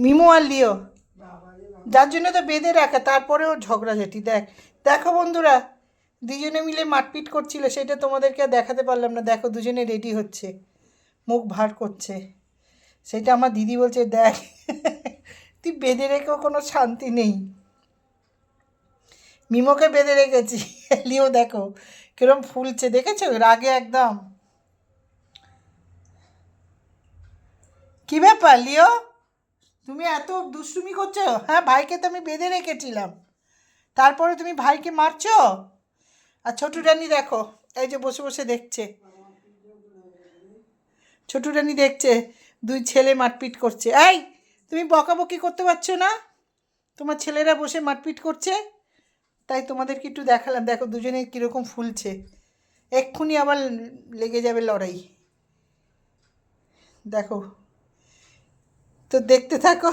MIMO আর লিও, যার জন্য তো বেঁধে রাখা, তারপরেও ঝগড়াঝাটি। দেখো বন্ধুরা, দুজনে মিলে মারপিট করছিল, সেটা তোমাদেরকে আর দেখাতে পারলাম না। দেখো দুজনে রেডি হচ্ছে, মুখ ভার করছে। সেটা আমার দিদি বলছে, দেখ তুই বেঁধে রেখেও কোনো শান্তি নেই। মিমোকে বেঁধে রেখেছি, লিও দেখো কিরম ফুলছে, দেখেছো রাগে একদম। কি ব্যাপার লিও, তুমি এত দুষ্টুমি করছো? হ্যাঁ, ভাইকে তো আমি বেঁধে রেখেছিলাম, তারপরে তুমি ভাইকে মারছো। আর ছোটু রানী দেখো, এই যে বসে বসে দেখছে, ছোটু রানী দেখছে দুই ছেলে মারপিট করছে। এই, তুমি বকাবকি করতে পারছো না? তোমার ছেলেরা বসে মারপিট করছে, তাই তোমাদেরকে একটু দেখালাম। দেখো দুজনে কীরকম ফুলছে, এক্ষুনি আবার লেগে যাবে লড়াই। দেখো, তো দেখতে থাকো।